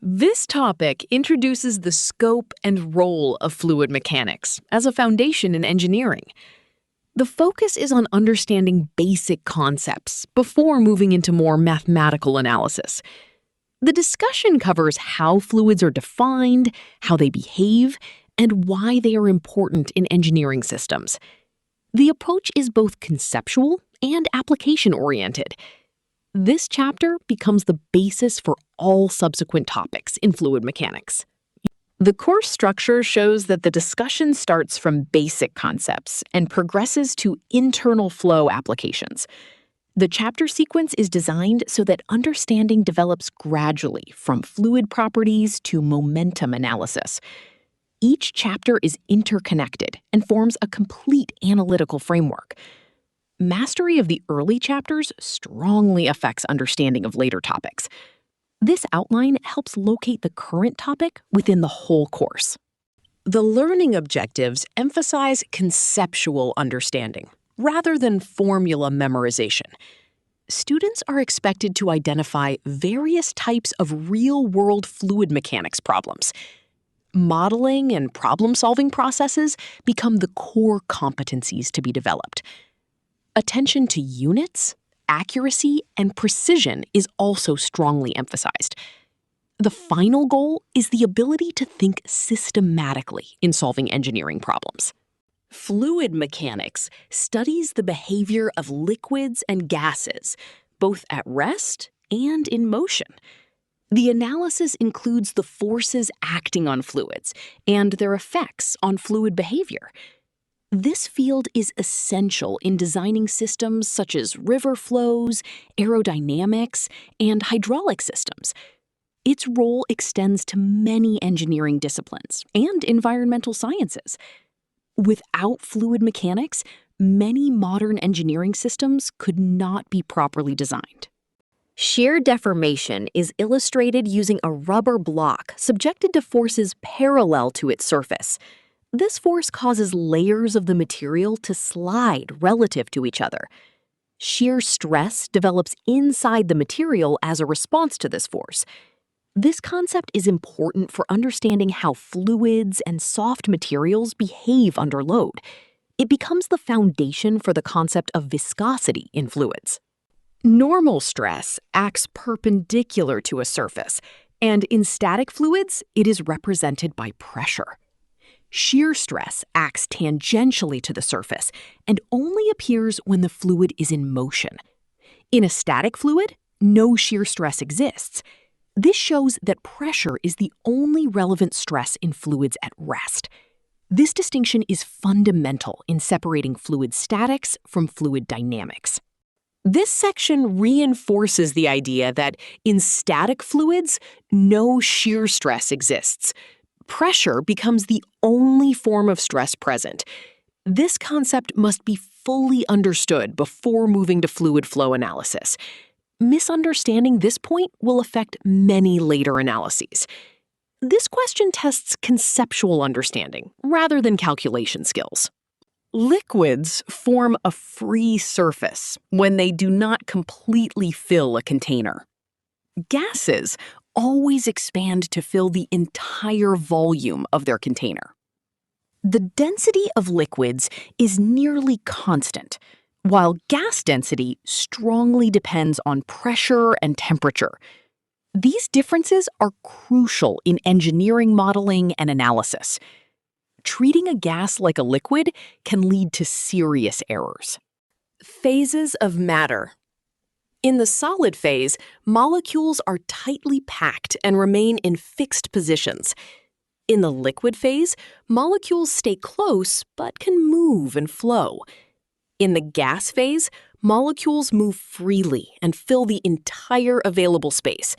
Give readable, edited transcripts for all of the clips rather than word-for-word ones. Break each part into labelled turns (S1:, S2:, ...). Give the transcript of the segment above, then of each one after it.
S1: This topic introduces the scope and role of fluid mechanics as a foundation in engineering. The focus is on understanding basic concepts before moving into more mathematical analysis. The discussion covers how fluids are defined, how they behave, and why they are important in engineering systems. The approach is both conceptual and application-oriented. This chapter becomes the basis for all subsequent topics in fluid mechanics. The course structure shows that the discussion starts from basic concepts and progresses to internal flow applications. The chapter sequence is designed so that understanding develops gradually from fluid properties to momentum analysis. Each chapter is interconnected and forms a complete analytical framework. Mastery of the early chapters strongly affects understanding of later topics. This outline helps locate the current topic within the whole course. The learning objectives emphasize conceptual understanding rather than formula memorization. Students are expected to identify various types of real-world fluid mechanics problems. Modeling and problem-solving processes become the core competencies to be developed. Attention to units, accuracy, and precision is also strongly emphasized. The final goal is the ability to think systematically in solving engineering problems. Fluid mechanics studies the behavior of liquids and gases, both at rest and in motion. The analysis includes the forces acting on fluids and their effects on fluid behavior. This field is essential in designing systems such as river flows, aerodynamics, and hydraulic systems. Its role extends to many engineering disciplines and environmental sciences. Without fluid mechanics, many modern engineering systems could not be properly designed. Shear deformation is illustrated using a rubber block subjected to forces parallel to its surface. This force causes layers of the material to slide relative to each other. Shear stress develops inside the material as a response to this force. This concept is important for understanding how fluids and soft materials behave under load. It becomes the foundation for the concept of viscosity in fluids. Normal stress acts perpendicular to a surface, and in static fluids, it is represented by pressure. Shear stress acts tangentially to the surface and only appears when the fluid is in motion. In a static fluid, no shear stress exists. This shows that pressure is the only relevant stress in fluids at rest. This distinction is fundamental in separating fluid statics from fluid dynamics. This section reinforces the idea that in static fluids, no shear stress exists. Pressure becomes the only form of stress present. This concept must be fully understood before moving to fluid flow analysis. Misunderstanding this point will affect many later analyses. This question tests conceptual understanding rather than calculation skills. Liquids form a free surface when they do not completely fill a container. Gases always expand to fill the entire volume of their container. The density of liquids is nearly constant, while gas density strongly depends on pressure and temperature. These differences are crucial in engineering modeling and analysis. Treating a gas like a liquid can lead to serious errors. Phases of matter. In the solid phase, molecules are tightly packed and remain in fixed positions. In the liquid phase, molecules stay close but can move and flow. In the gas phase, molecules move freely and fill the entire available space.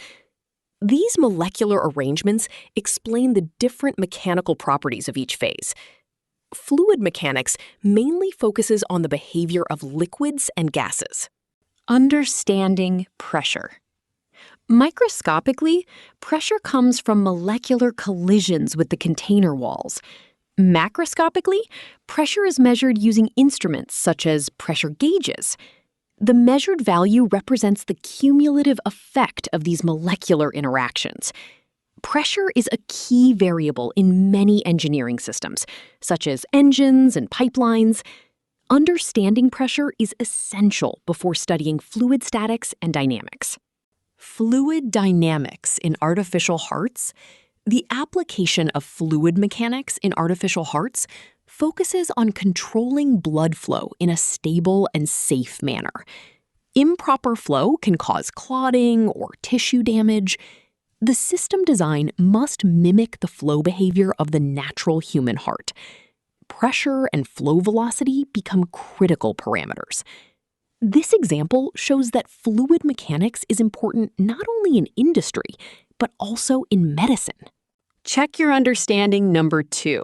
S1: These molecular arrangements explain the different mechanical properties of each phase. Fluid mechanics mainly focuses on the behavior of liquids and gases. Understanding pressure. Microscopically, pressure comes from molecular collisions with the container walls. Macroscopically, pressure is measured using instruments such as pressure gauges. The measured value represents the cumulative effect of these molecular interactions. Pressure is a key variable in many engineering systems, such as engines and pipelines. Understanding pressure is essential before studying fluid statics and dynamics. Fluid dynamics in artificial hearts. The application of fluid mechanics in artificial hearts focuses on controlling blood flow in a stable and safe manner. Improper flow can cause clotting or tissue damage. The system design must mimic the flow behavior of the natural human heart. Pressure and flow velocity become critical parameters. This example shows that fluid mechanics is important not only in industry, but also in medicine. Check your understanding number 2.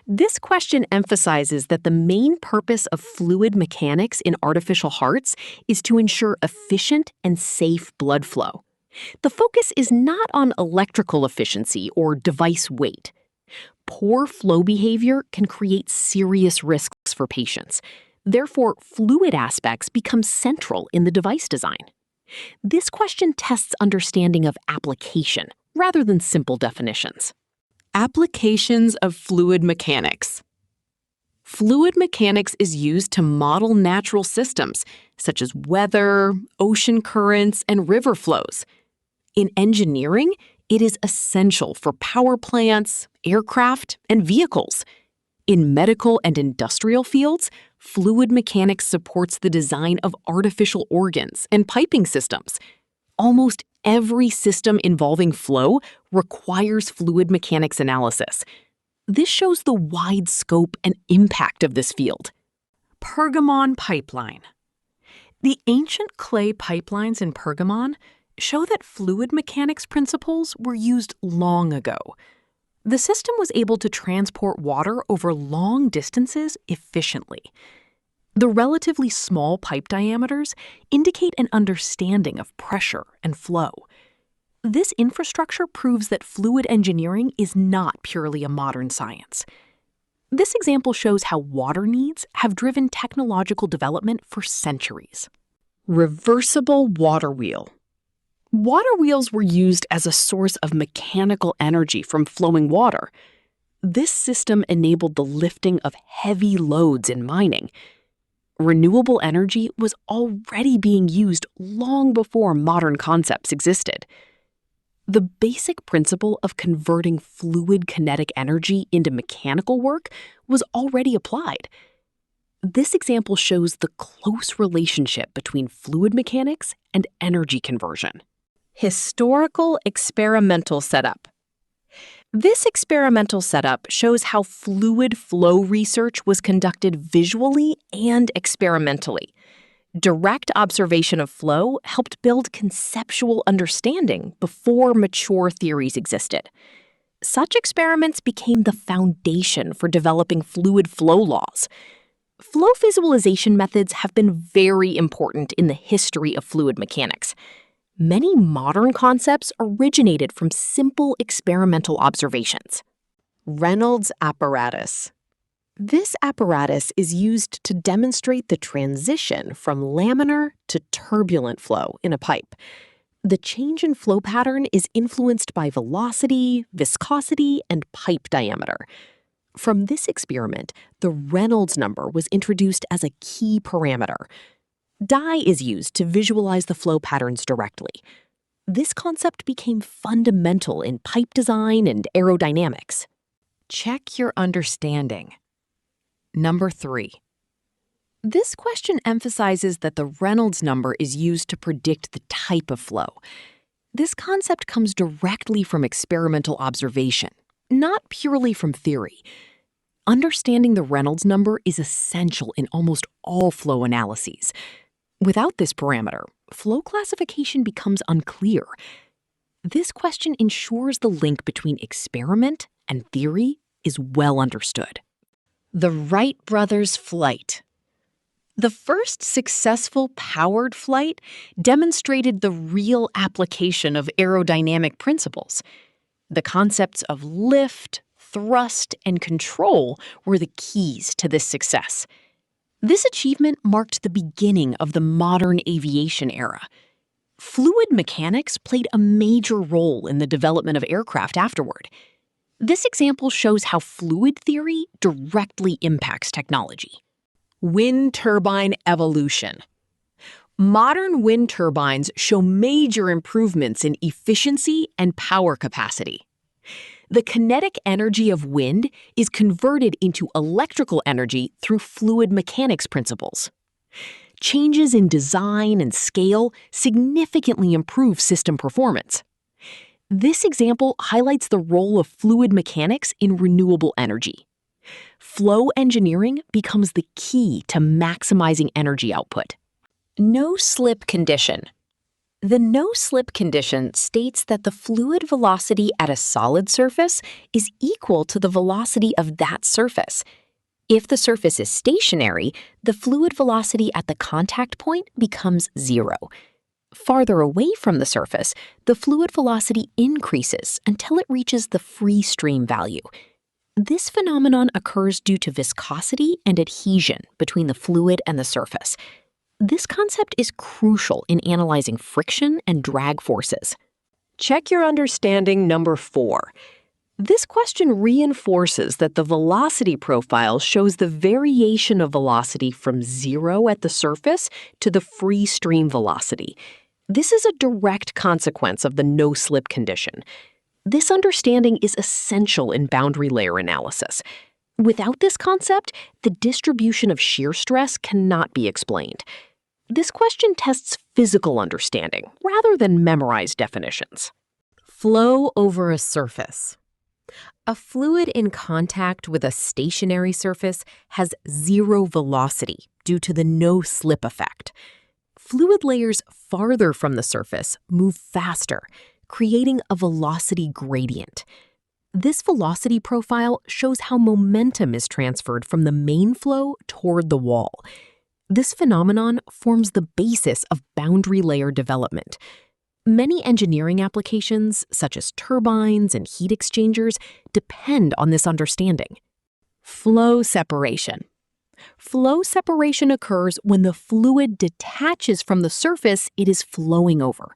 S1: This question emphasizes that the main purpose of fluid mechanics in artificial hearts is to ensure efficient and safe blood flow. The focus is not on electrical efficiency or device weight. Poor flow behavior can create serious risks for patients. Therefore, fluid aspects become central in the device design. This question tests understanding of application rather than simple definitions. Applications of fluid mechanics. Fluid mechanics is used to model natural systems, such as weather, ocean currents, and river flows. In engineering, it is essential for power plants, aircraft, and vehicles. In medical and industrial fields, fluid mechanics supports the design of artificial organs and piping systems. Almost every system involving flow requires fluid mechanics analysis. This shows the wide scope and impact of this field. Pergamon pipeline. The ancient clay pipelines in Pergamon show that fluid mechanics principles were used long ago. The system was able to transport water over long distances efficiently. The relatively small pipe diameters indicate an understanding of pressure and flow. This infrastructure proves that fluid engineering is not purely a modern science. This example shows how water needs have driven technological development for centuries. Reversible water wheel. Water wheels were used as a source of mechanical energy from flowing water. This system enabled the lifting of heavy loads in mining. Renewable energy was already being used long before modern concepts existed. The basic principle of converting fluid kinetic energy into mechanical work was already applied. This example shows the close relationship between fluid mechanics and energy conversion. Historical experimental setup. This experimental setup shows how fluid flow research was conducted visually and experimentally. Direct observation of flow helped build conceptual understanding before mature theories existed. Such experiments became the foundation for developing fluid flow laws. Flow visualization methods have been very important in the history of fluid mechanics. Many modern concepts originated from simple experimental observations. Reynolds apparatus. This apparatus is used to demonstrate the transition from laminar to turbulent flow in a pipe. The change in flow pattern is influenced by velocity, viscosity, and pipe diameter. From this experiment, the Reynolds number was introduced as a key parameter. Dye is used to visualize the flow patterns directly. This concept became fundamental in pipe design and aerodynamics. Check your understanding. Number 3. This question emphasizes that the Reynolds number is used to predict the type of flow. This concept comes directly from experimental observation, not purely from theory. Understanding the Reynolds number is essential in almost all flow analyses. Without this parameter, flow classification becomes unclear. This question ensures the link between experiment and theory is well understood. The Wright brothers' flight. The first successful powered flight demonstrated the real application of aerodynamic principles. The concepts of lift, thrust, and control were the keys to this success. This achievement marked the beginning of the modern aviation era. Fluid mechanics played a major role in the development of aircraft afterward. This example shows how fluid theory directly impacts technology. Wind turbine evolution. Modern wind turbines show major improvements in efficiency and power capacity. The kinetic energy of wind is converted into electrical energy through fluid mechanics principles. Changes in design and scale significantly improve system performance. This example highlights the role of fluid mechanics in renewable energy. Flow engineering becomes the key to maximizing energy output. No-slip condition. The no-slip condition states that the fluid velocity at a solid surface is equal to the velocity of that surface. If the surface is stationary, the fluid velocity at the contact point becomes 0. Farther away from the surface, the fluid velocity increases until it reaches the free stream value. This phenomenon occurs due to viscosity and adhesion between the fluid and the surface. This concept is crucial in analyzing friction and drag forces. Check your understanding number 4. This question reinforces that the velocity profile shows the variation of velocity from 0 at the surface to the free stream velocity. This is a direct consequence of the no-slip condition. This understanding is essential in boundary layer analysis. Without this concept, the distribution of shear stress cannot be explained. This question tests physical understanding rather than memorized definitions. Flow over a surface. A fluid in contact with a stationary surface has 0 velocity due to the no-slip effect. Fluid layers farther from the surface move faster, creating a velocity gradient. This velocity profile shows how momentum is transferred from the main flow toward the wall. This phenomenon forms the basis of boundary layer development. Many engineering applications, such as turbines and heat exchangers, depend on this understanding. Flow separation. Flow separation occurs when the fluid detaches from the surface it is flowing over.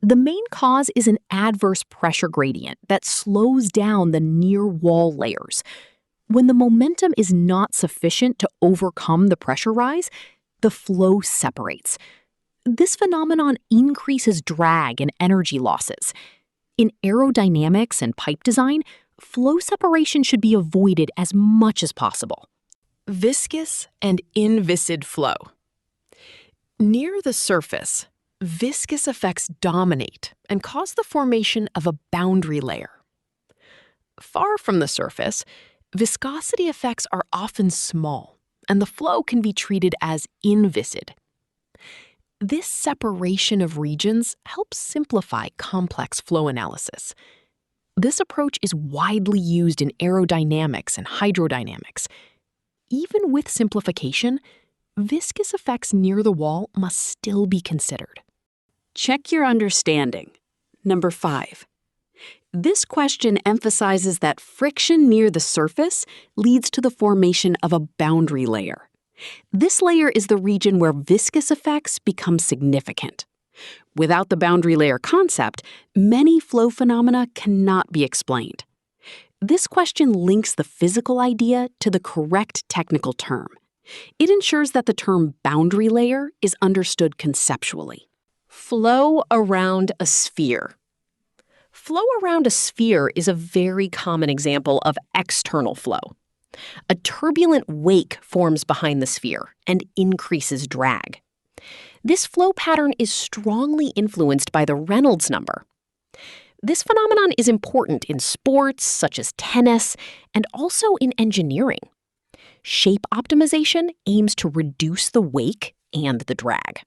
S1: The main cause is an adverse pressure gradient that slows down the near-wall layers. When the momentum is not sufficient to overcome the pressure rise, the flow separates. This phenomenon increases drag and energy losses. In aerodynamics and pipe design, flow separation should be avoided as much as possible. Viscous and inviscid flow. Near the surface, viscous effects dominate and cause the formation of a boundary layer. Far from the surface, viscosity effects are often small, and the flow can be treated as inviscid. This separation of regions helps simplify complex flow analysis. This approach is widely used in aerodynamics and hydrodynamics. Even with simplification, viscous effects near the wall must still be considered. Check your understanding. Number 5. This question emphasizes that friction near the surface leads to the formation of a boundary layer. This layer is the region where viscous effects become significant. Without the boundary layer concept, many flow phenomena cannot be explained. This question links the physical idea to the correct technical term. It ensures that the term boundary layer is understood conceptually. Flow around a sphere. Flow around a sphere is a very common example of external flow. A turbulent wake forms behind the sphere and increases drag. This flow pattern is strongly influenced by the Reynolds number. This phenomenon is important in sports, such as tennis, and also in engineering. Shape optimization aims to reduce the wake and the drag.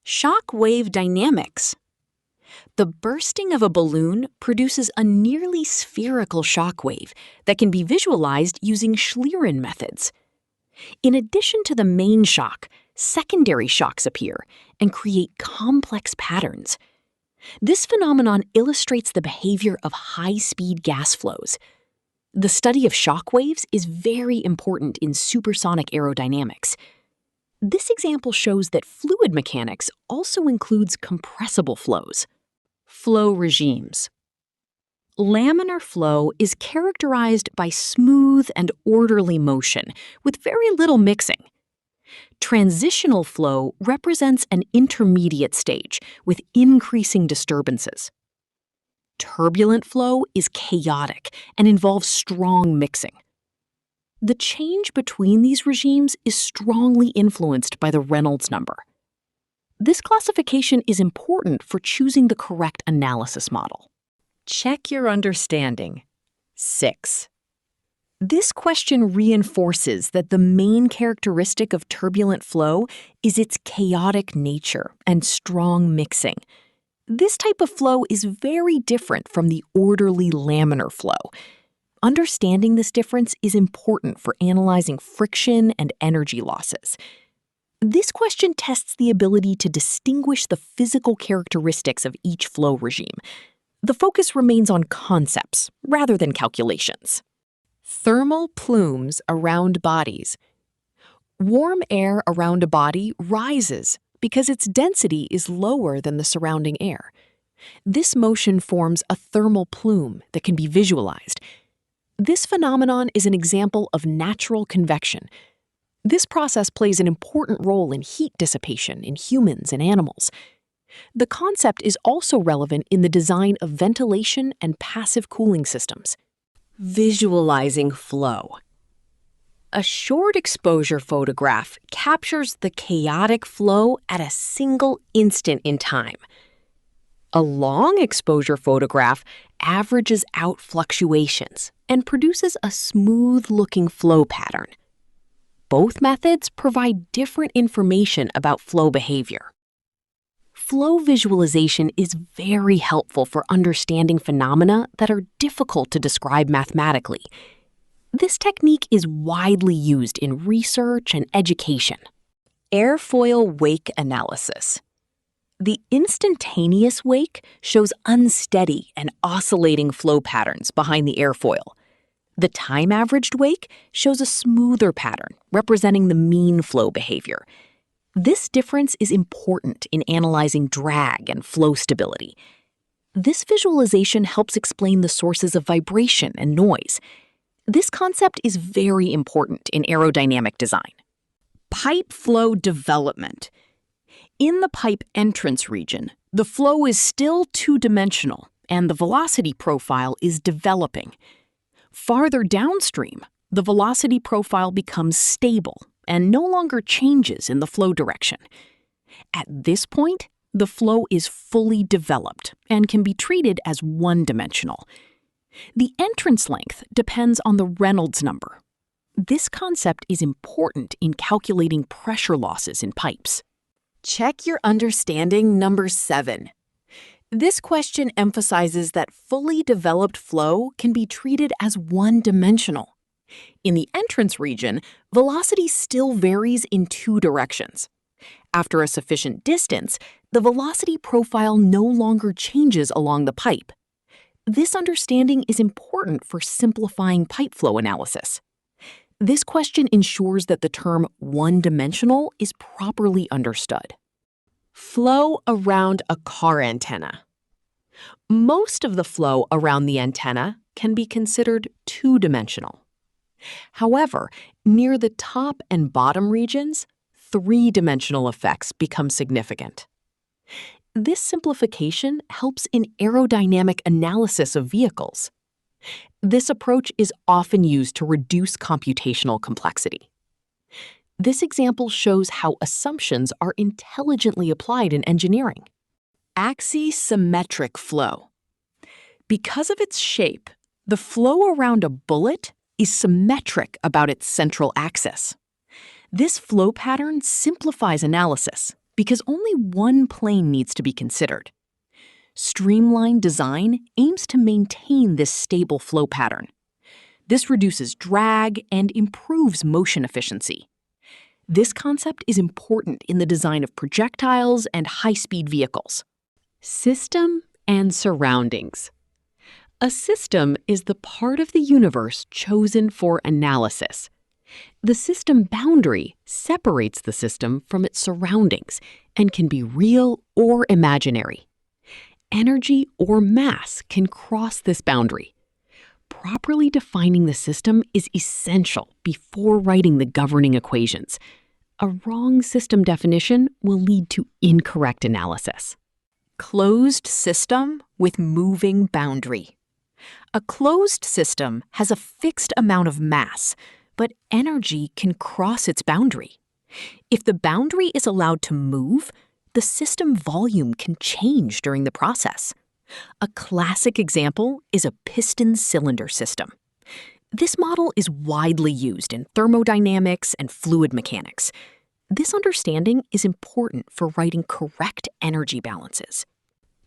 S1: Shock wave dynamics. The bursting of a balloon produces a nearly spherical shock wave that can be visualized using Shear methods. In addition to the main shock, secondary shocks appear and create complex patterns. This phenomenon illustrates the behavior of high-speed gas flows. The study of shock waves is very important in supersonic aerodynamics. This example shows that fluid mechanics also includes compressible flows. Flow regimes. Laminar flow is characterized by smooth and orderly motion with very little mixing. Transitional flow represents an intermediate stage with increasing disturbances. Turbulent flow is chaotic and involves strong mixing. The change between these regimes is strongly influenced by the Reynolds number. This classification is important for choosing the correct analysis model. Check your understanding. 6. This question reinforces that the main characteristic of turbulent flow is its chaotic nature and strong mixing. This type of flow is very different from the orderly laminar flow. Understanding this difference is important for analyzing friction and energy losses. This question tests the ability to distinguish the physical characteristics of each flow regime. The focus remains on concepts rather than calculations. Thermal plumes around bodies. Warm air around a body rises because its density is lower than the surrounding air. This motion forms a thermal plume that can be visualized. This phenomenon is an example of natural convection. This process plays an important role in heat dissipation in humans and animals. The concept is also relevant in the design of ventilation and passive cooling systems. Visualizing flow. A short exposure photograph captures the chaotic flow at a single instant in time. A long exposure photograph averages out fluctuations and produces a smooth-looking flow pattern. Both methods provide different information about flow behavior. Flow visualization is very helpful for understanding phenomena that are difficult to describe mathematically. This technique is widely used in research and education. Airfoil wake analysis. The instantaneous wake shows unsteady and oscillating flow patterns behind the airfoil. The time-averaged wake shows a smoother pattern, representing the mean flow behavior. This difference is important in analyzing drag and flow stability. This visualization helps explain the sources of vibration and noise. This concept is very important in aerodynamic design. Pipe flow development. In the pipe entrance region, the flow is still two-dimensional and the velocity profile is developing. Farther downstream, the velocity profile becomes stable and no longer changes in the flow direction. At this point, the flow is fully developed and can be treated as one-dimensional. The entrance length depends on the Reynolds number. This concept is important in calculating pressure losses in pipes. Check your understanding number 7. This question emphasizes that fully developed flow can be treated as one-dimensional. In the entrance region, velocity still varies in two directions. After a sufficient distance, the velocity profile no longer changes along the pipe. This understanding is important for simplifying pipe flow analysis. This question ensures that the term one-dimensional is properly understood. Flow around a car antenna. Most of the flow around the antenna can be considered two-dimensional. However, near the top and bottom regions, three-dimensional effects become significant. This simplification helps in aerodynamic analysis of vehicles. This approach is often used to reduce computational complexity. This example shows how assumptions are intelligently applied in engineering. Axisymmetric flow. Because of its shape, the flow around a bullet is symmetric about its central axis. This flow pattern simplifies analysis because only one plane needs to be considered. Streamlined design aims to maintain this stable flow pattern. This reduces drag and improves motion efficiency. This concept is important in the design of projectiles and high-speed vehicles. System and surroundings. A system is the part of the universe chosen for analysis. The system boundary separates the system from its surroundings and can be real or imaginary. Energy or mass can cross this boundary. Properly defining the system is essential before writing the governing equations. A wrong system definition will lead to incorrect analysis. Closed system with moving boundary. A closed system has a fixed amount of mass, but energy can cross its boundary. If the boundary is allowed to move, the system volume can change during the process. A classic example is a piston-cylinder system. This model is widely used in thermodynamics and fluid mechanics. This understanding is important for writing correct energy balances.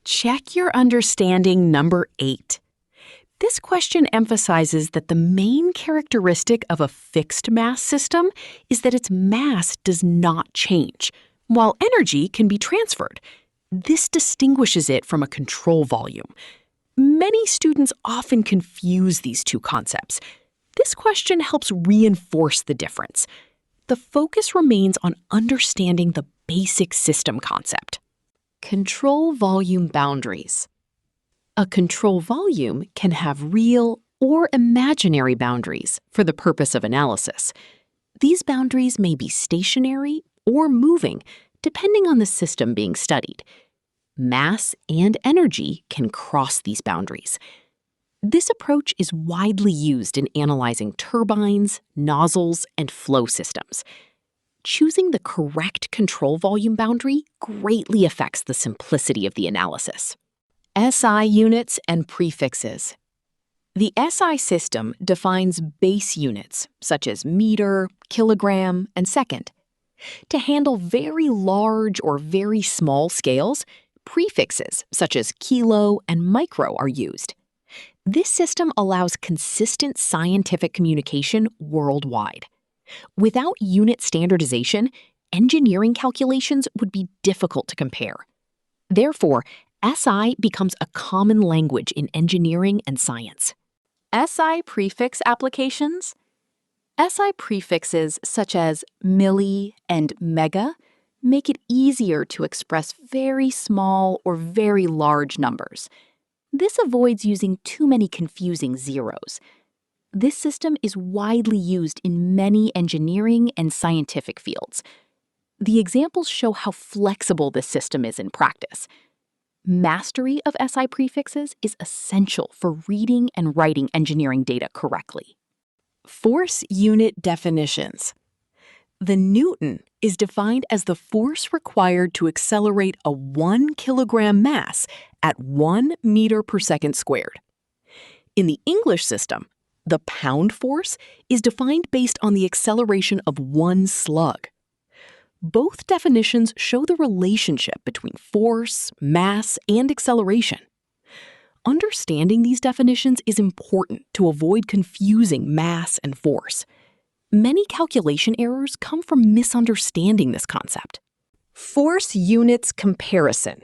S1: Check your understanding number 8. This question emphasizes that the main characteristic of a fixed mass system is that its mass does not change, while energy can be transferred. This distinguishes it from a control volume. Many students often confuse these two concepts. This question helps reinforce the difference. The focus remains on understanding the basic system concept. Control volume boundaries. A control volume can have real or imaginary boundaries for the purpose of analysis. These boundaries may be stationary or moving, depending on the system being studied. Mass and energy can cross these boundaries. This approach is widely used in analyzing turbines, nozzles, and flow systems. Choosing the correct control volume boundary greatly affects the simplicity of the analysis. SI units and prefixes. The SI system defines base units, such as meter, kilogram, and second. To handle very large or very small scales, prefixes, such as kilo and micro, are used. This system allows consistent scientific communication worldwide. Without unit standardization, engineering calculations would be difficult to compare. Therefore, SI becomes a common language in engineering and science. SI prefix applications. SI prefixes such as milli and mega make it easier to express very small or very large numbers. This avoids using too many confusing zeros. This system is widely used in many engineering and scientific fields. The examples show how flexible this system is in practice. Mastery of SI prefixes is essential for reading and writing engineering data correctly. Force unit definitions. The Newton is defined as the force required to accelerate a 1 kilogram mass at 1 meter per second squared. In the English system, the pound force is defined based on the acceleration of one slug. Both definitions show the relationship between force, mass, and acceleration. Understanding these definitions is important to avoid confusing mass and force. Many calculation errors come from misunderstanding this concept. Force units comparison.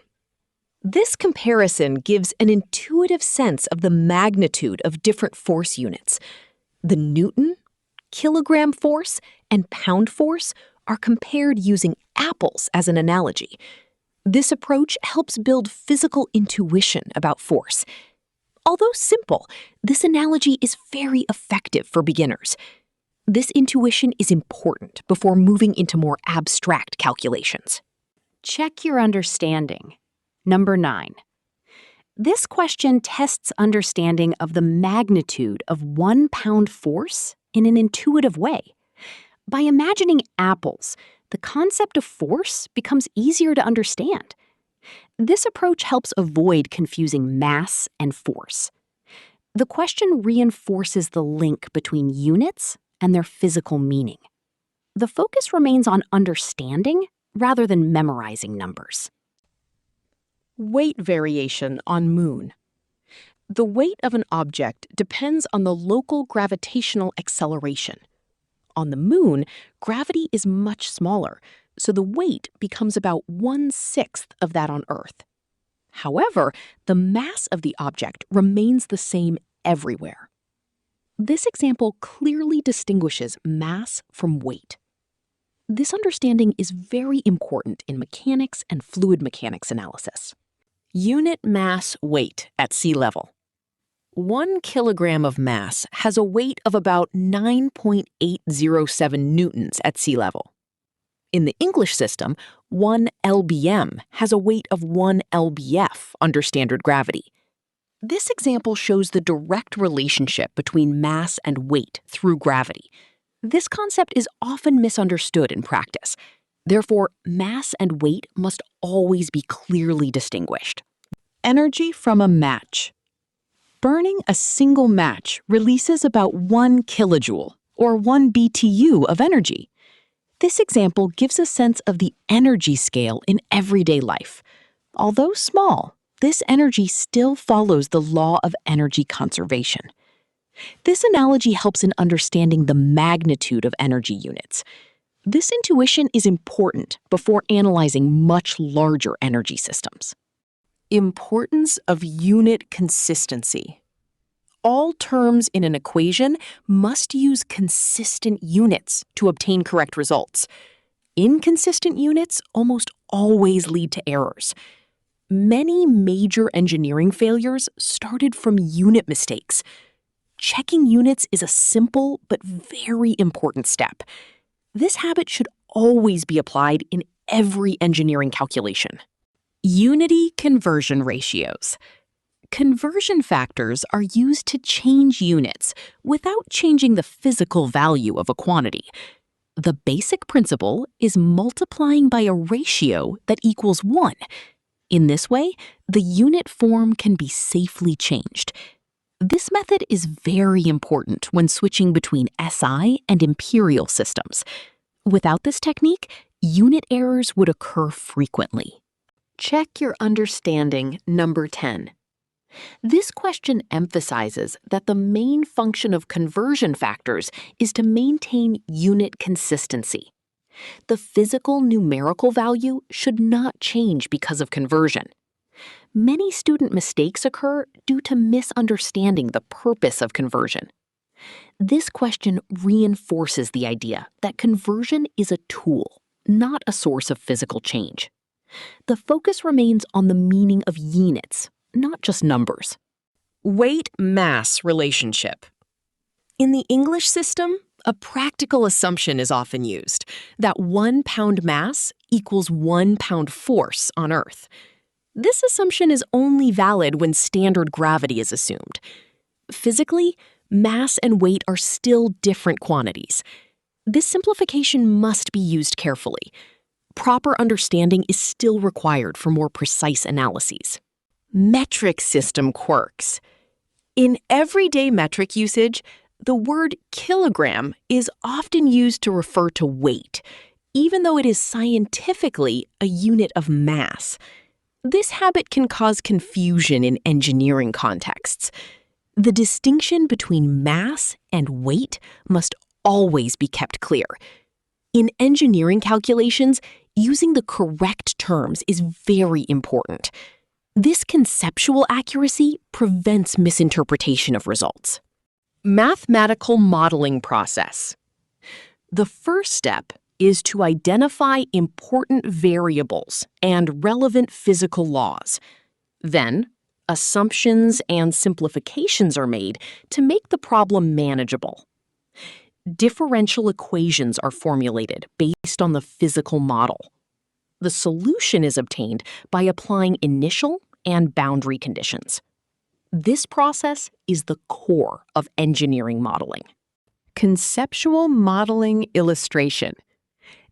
S1: This comparison gives an intuitive sense of the magnitude of different force units. The Newton, kilogram force, and pound force are compared using apples as an analogy. This approach helps build physical intuition about force. Although simple, this analogy is very effective for beginners. This intuition is important before moving into more abstract calculations. Check your understanding. Number 9. This question tests understanding of the magnitude of 1 pound force in an intuitive way. By imagining apples, the concept of force becomes easier to understand. This approach helps avoid confusing mass and force. The question reinforces the link between units and their physical meaning. The focus remains on understanding rather than memorizing numbers. Weight variation on moon. The weight of an object depends on the local gravitational acceleration. On the moon, gravity is much smaller, so the weight becomes about 1/6 of that on Earth. However, the mass of the object remains the same everywhere. This example clearly distinguishes mass from weight. This understanding is very important in mechanics and fluid mechanics analysis. Unit mass weight at sea level. 1 kilogram of mass has a weight of about 9.807 newtons at sea level. In the English system, 1 lbm has a weight of 1 lbf under standard gravity. This example shows the direct relationship between mass and weight through gravity. This concept is often misunderstood in practice. Therefore, mass and weight must always be clearly distinguished. Energy from a match. Burning a single match releases about 1 kilojoule, or 1 BTU of energy. This example gives a sense of the energy scale in everyday life. Although small, this energy still follows the law of energy conservation. This analogy helps in understanding the magnitude of energy units. This intuition is important before analyzing much larger energy systems. Importance of unit consistency. All terms in an equation must use consistent units to obtain correct results. Inconsistent units almost always lead to errors. Many major engineering failures started from unit mistakes. Checking units is a simple but very important step. This habit should always be applied in every engineering calculation. Unity conversion ratios. Conversion factors are used to change units without changing the physical value of a quantity. The basic principle is multiplying by a ratio that equals 1. In this way, the unit form can be safely changed. This method is very important when switching between SI and imperial systems. Without this technique, unit errors would occur frequently. Check your understanding, number 10. This question emphasizes that the main function of conversion factors is to maintain unit consistency. The physical numerical value should not change because of conversion. Many student mistakes occur due to misunderstanding the purpose of conversion. This question reinforces the idea that conversion is a tool, not a source of physical change. The focus remains on the meaning of units, not just numbers. Weight-mass relationship. In the English system, a practical assumption is often used, that 1 pound mass equals 1 pound force on Earth. This assumption is only valid when standard gravity is assumed. Physically, mass and weight are still different quantities. This simplification must be used carefully. Proper understanding is still required for more precise analyses. Metric system quirks. In everyday metric usage, the word kilogram is often used to refer to weight, even though it is scientifically a unit of mass. This habit can cause confusion in engineering contexts. The distinction between mass and weight must always be kept clear. In engineering calculations, using the correct terms is very important. This conceptual accuracy prevents misinterpretation of results. Mathematical modeling process. The first step is to identify important variables and relevant physical laws. Then, assumptions and simplifications are made to make the problem manageable. Differential equations are formulated based on the physical model. The solution is obtained by applying initial and boundary conditions. This process is the core of engineering modeling. Conceptual modeling illustration.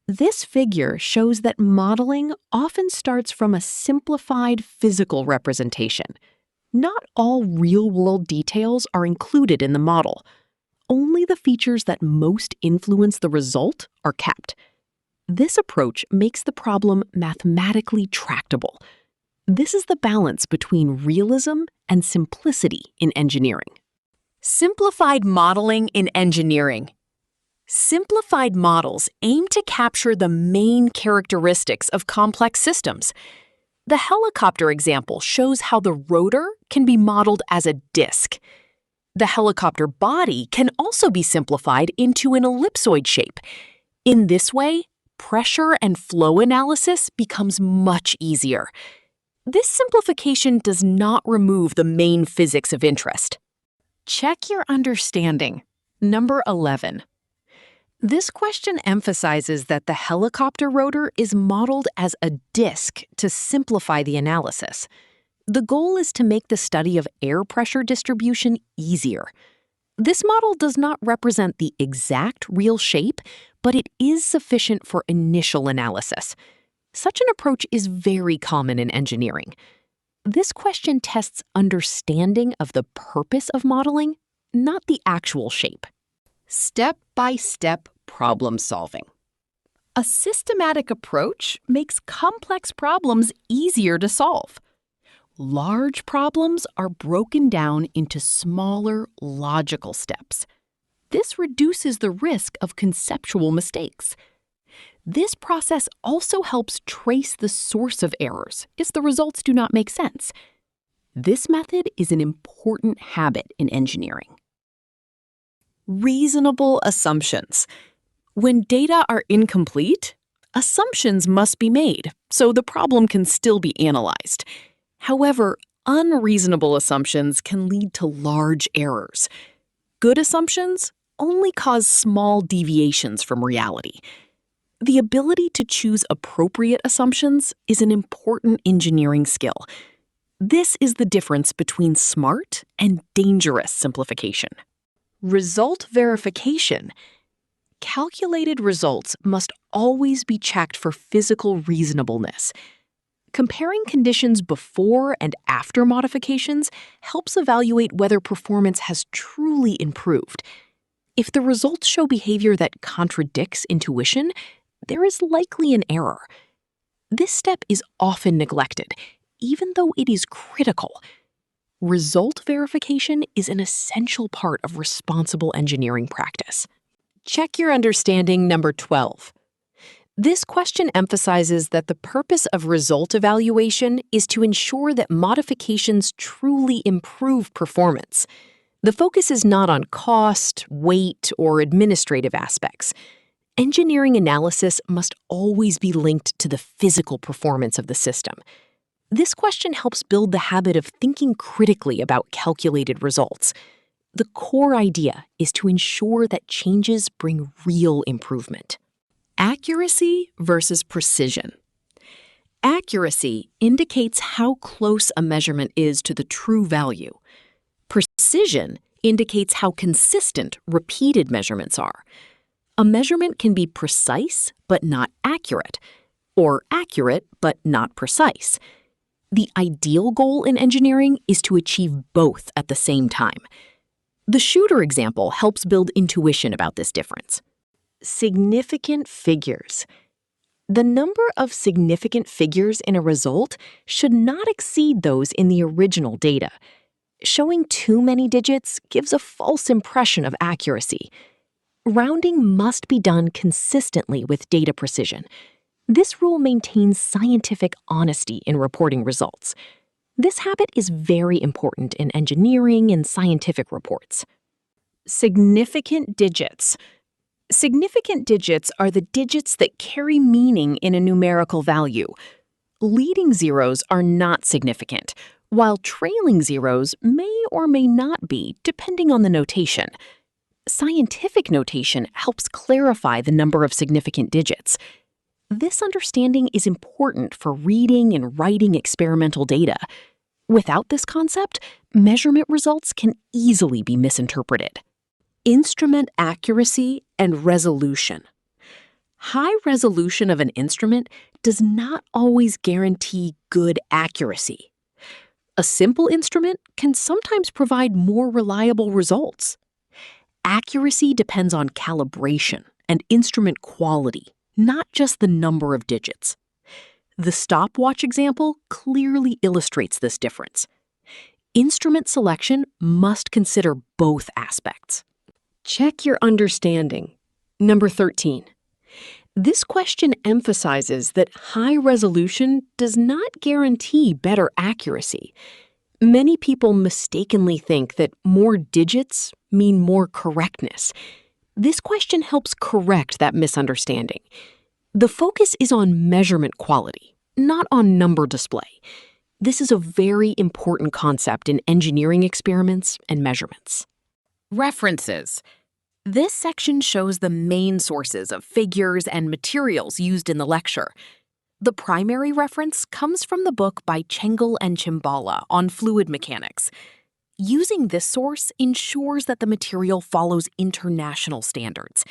S1: This figure shows that modeling often starts from a simplified physical representation. Not all real-world details are included in the model. Only the features that most influence the result are kept. This approach makes the problem mathematically tractable. This is the balance between realism and simplicity in engineering. Simplified modeling in engineering. Simplified models aim to capture the main characteristics of complex systems. The helicopter example shows how the rotor can be modeled as a disk. The helicopter body can also be simplified into an ellipsoid shape. In this way, pressure and flow analysis becomes much easier. This simplification does not remove the main physics of interest. Check your understanding. Number 11. This question emphasizes that the helicopter rotor is modeled as a disk to simplify the analysis. The goal is to make the study of air pressure distribution easier. This model does not represent the exact real shape, but it is sufficient for initial analysis. Such an approach is very common in engineering. This question tests understanding of the purpose of modeling, not the actual shape. Step-by-step problem solving. A systematic approach makes complex problems easier to solve. Large problems are broken down into smaller, logical steps. This reduces the risk of conceptual mistakes. This process also helps trace the source of errors if the results do not make sense. This method is an important habit in engineering. Reasonable assumptions. When data are incomplete, assumptions must be made so the problem can still be analyzed. However, unreasonable assumptions can lead to large errors. Good assumptions only cause small deviations from reality. The ability to choose appropriate assumptions is an important engineering skill. This is the difference between smart and dangerous simplification. Result verification. Calculated results must always be checked for physical reasonableness. Comparing conditions before and after modifications helps evaluate whether performance has truly improved. If the results show behavior that contradicts intuition, there is likely an error. This step is often neglected, even though it is critical. Result verification is an essential part of responsible engineering practice. Check your understanding. Number 12. This question emphasizes that the purpose of result evaluation is to ensure that modifications truly improve performance. The focus is not on cost, weight, or administrative aspects. Engineering analysis must always be linked to the physical performance of the system. This question helps build the habit of thinking critically about calculated results. The core idea is to ensure that changes bring real improvement. Accuracy versus precision. Accuracy indicates how close a measurement is to the true value. Precision indicates how consistent repeated measurements are. A measurement can be precise but not accurate, or accurate but not precise. The ideal goal in engineering is to achieve both at the same time. The shooter example helps build intuition about this difference. Significant figures. The number of significant figures in a result should not exceed those in the original data. Showing too many digits gives a false impression of accuracy. Rounding must be done consistently with data precision. This rule maintains scientific honesty in reporting results. This habit is very important in engineering and scientific reports. Significant digits. Significant digits are the digits that carry meaning in a numerical value. Leading zeros are not significant, while trailing zeros may or may not be, depending on the notation. Scientific notation helps clarify the number of significant digits. This understanding is important for reading and writing experimental data. Without this concept, measurement results can easily be misinterpreted. Instrument accuracy and resolution. High resolution of an instrument does not always guarantee good accuracy. A simple instrument can sometimes provide more reliable results. Accuracy depends on calibration and instrument quality, not just the number of digits. The stopwatch example clearly illustrates this difference. Instrument selection must consider both aspects. Check your understanding. Number 13. This question emphasizes that high resolution does not guarantee better accuracy. Many people mistakenly think that more digits mean more correctness. This question helps correct that misunderstanding. The focus is on measurement quality, not on number display. This is a very important concept in engineering experiments and measurements. References. This section shows the main sources of figures and materials used in the lecture. The primary reference comes from the book by Chengal and Chimbala on fluid mechanics. Using this source ensures that the material follows international standards.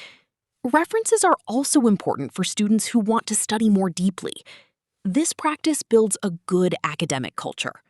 S1: References are also important for students who want to study more deeply. This practice builds a good academic culture.